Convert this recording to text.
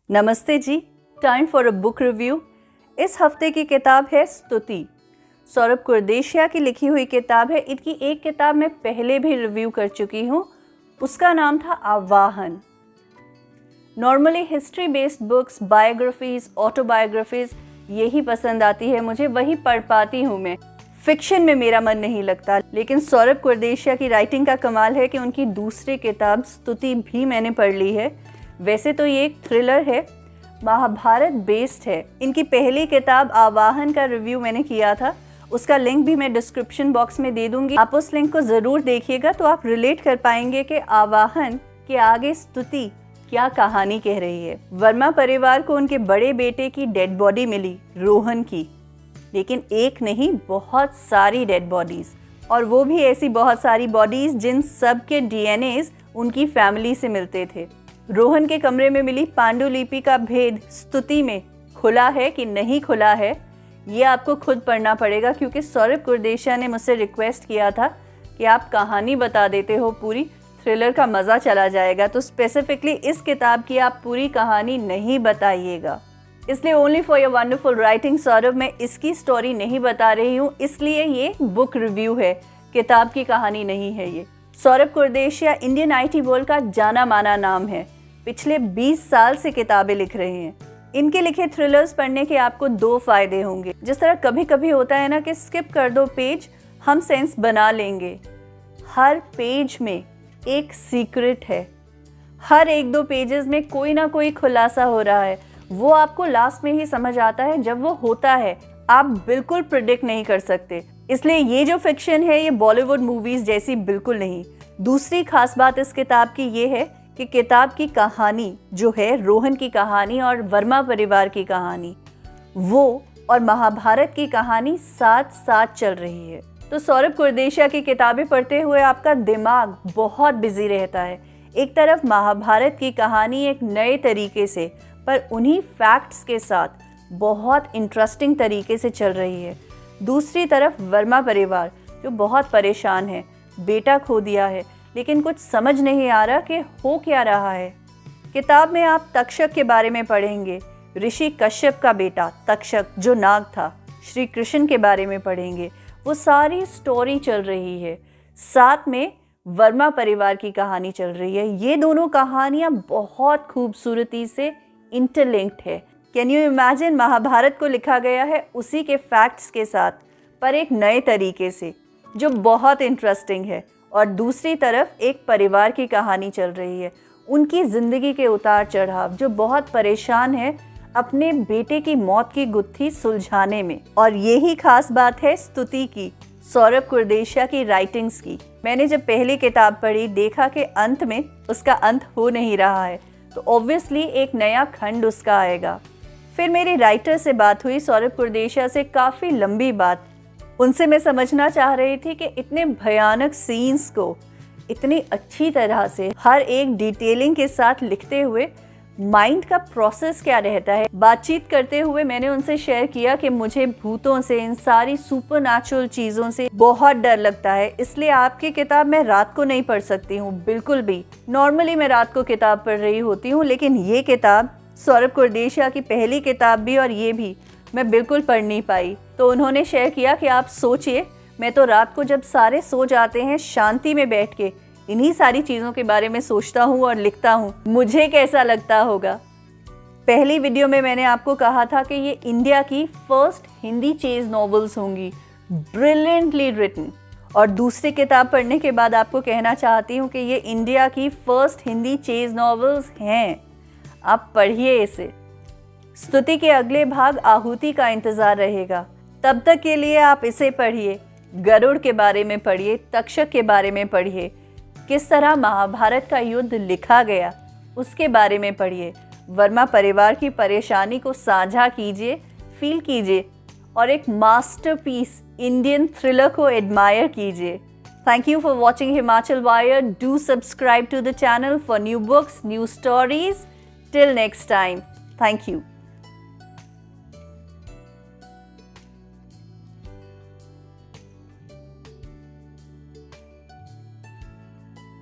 नमस्ते जी, time for a book review. इस हफ्ते की किताब है स्तुति। सौरभ कुरदेशिया की लिखी हुई किताब है। इनकी एक किताब मैं पहले भी रिव्यू कर चुकी हूँ, उसका नाम था आवाहन। Normally history based books, biographies, autobiographies यही पसंद आती है मुझे, वही पढ़ पाती हूँ मैं। फिक्शन में मेरा मन नहीं लगता, लेकिन सौरभ कुरदेशिया की राइटिंग का कमाल है कि उनकी दूसरी किताब स्तुति भी मैंने पढ़ ली है। वैसे तो ये एक थ्रिलर है, महाभारत बेस्ड है। इनकी पहली किताब आवाहन का रिव्यू मैंने किया था, उसका लिंक भी मैं डिस्क्रिप्शन बॉक्स में दे दूंगी। आप उस लिंक को ज़रूर देखिएगा तो आप रिलेट कर पाएंगे कि आवाहन के आगे स्तुति क्या कहानी कह रही है। वर्मा परिवार को उनके बड़े बेटे की डेड बॉडी मिली, रोहन की, लेकिन एक नहीं, बहुत सारी डेड बॉडीज, और वो भी ऐसी बहुत सारी बॉडीज जिन सब के डीएनएज उनकी फैमिली से मिलते थे। रोहन के कमरे में मिली पांडुलिपि का भेद स्तुति में खुला है कि नहीं खुला है, ये आपको खुद पढ़ना पड़ेगा, क्योंकि सौरभ कुरदेशिया ने मुझसे रिक्वेस्ट किया था कि आप कहानी बता देते हो पूरी, थ्रिलर का मज़ा चला जाएगा। तो स्पेसिफिकली इस किताब की आप पूरी कहानी नहीं बताइएगा, इसलिए only for your wonderful writing Saurabh मैं इसकी स्टोरी नहीं बता रही हूँ, इसलिए ये बुक रिव्यू है, किताब की कहानी नहीं है ये। सौरभ कुरदेशिया इंडियन आईटी वर्ल्ड का जाना माना नाम है, पिछले 20 साल से किताबें लिख रहे हैं। इनके लिखे थ्रिलर्स पढ़ने के आपको 2 फायदे होंगे। जिस तरह कभी कभी होता है ना कि स्किप कर दो पेज, हम सेंस बना लेंगे। हर पेज में एक सीक्रेट है, हर 1-2 पेजेस में कोई ना कोई खुलासा हो रहा है, वो आपको लास्ट में ही समझ आता है। जब वो होता है आप बिल्कुल प्रिडिक्ट नहीं कर सकते। इसलिए ये जो फिक्शन है ये बॉलीवुड मूवीज जैसी बिल्कुल नहीं। दूसरी खास बात इस किताब की ये है कि किताब की कहानी जो है, रोहन की कहानी और वर्मा परिवार की कहानी, वो और महाभारत की कहानी साथ साथ चल रही है। तो सौरभ कुरदेशिया की किताबें पढ़ते हुए आपका दिमाग बहुत बिजी रहता है। एक तरफ महाभारत की कहानी एक नए तरीके से, पर उन्हीं फैक्ट्स के साथ बहुत इंटरेस्टिंग तरीके से चल रही है। दूसरी तरफ वर्मा परिवार जो बहुत परेशान है, बेटा खो दिया है, लेकिन कुछ समझ नहीं आ रहा कि हो क्या रहा है। किताब में आप तक्षक के बारे में पढ़ेंगे, ऋषि कश्यप का बेटा तक्षक जो नाग था, श्री कृष्ण के बारे में पढ़ेंगे। वो सारी स्टोरी चल रही है, साथ में वर्मा परिवार की कहानी चल रही है। ये दोनों कहानियाँ बहुत खूबसूरती से इंटरलिंक्ड है। कैन यू इमेजिन, महाभारत को लिखा गया है उसी के फैक्ट्स के साथ, पर एक नए तरीके से, जो बहुत इंटरेस्टिंग है। और दूसरी तरफ एक परिवार की कहानी चल रही है, उनकी ज़िंदगी के उतार चढ़ाव, जो बहुत परेशान है अपने बेटे की मौत की गुत्थी सुलझाने में। और यही खास बात है स्तुति की, सौरभ कुरदेशिया की राइटिंग्स की। मैंने जब पहली किताब पढ़ी, देखा कि अंत में उसका अंत हो नहीं रहा है, तो ऑब्वियसली एक नया खंड उसका आएगा। फिर मेरी राइटर से बात हुई, सौरभ कुरदेशिया से, काफ़ी लंबी बात। उनसे मैं समझना चाह रही थी कि इतने भयानक सीन्स को इतनी अच्छी तरह से हर एक डिटेलिंग के साथ लिखते हुए माइंड का प्रोसेस क्या रहता है। बातचीत करते हुए मैंने उनसे शेयर किया कि मुझे भूतों से, इन सारी सुपरनैचुरल चीज़ों से बहुत डर लगता है, इसलिए आपकी किताब मैं रात को नहीं पढ़ सकती हूँ बिल्कुल भी। नॉर्मली मैं रात को किताब पढ़ रही होती हूँ, लेकिन ये किताब, सौरभ कुरदेशिया की पहली किताब भी और ये भी, मैं बिल्कुल पढ़ नहीं पाई। तो उन्होंने शेयर किया कि आप सोचिए, मैं तो रात को जब सारे सो जाते हैं, शांति में बैठ के इन्हीं सारी चीज़ों के बारे में सोचता हूँ और लिखता हूँ, मुझे कैसा लगता होगा। पहली वीडियो में मैंने आपको कहा था कि ये इंडिया की फर्स्ट हिंदी चेज नॉवेल्स होंगी, ब्रिलियंटली रिटन। और दूसरी किताब पढ़ने के बाद आपको कहना चाहती हूँ कि ये इंडिया की फर्स्ट हिंदी चेज नॉवेल्स हैं। आप पढ़िए इसे। स्तुति के अगले भाग आहुति का इंतज़ार रहेगा, तब तक के लिए आप इसे पढ़िए। गरुड़ के बारे में पढ़िए, तक्षक के बारे में पढ़िए, किस तरह महाभारत का युद्ध लिखा गया उसके बारे में पढ़िए। वर्मा परिवार की परेशानी को साझा कीजिए, फील कीजिए, और एक मास्टरपीस इंडियन थ्रिलर को एडमायर कीजिए। Thank you for watching Himachal Wire. Do subscribe to the channel for new books, new stories. Till next time, thank you.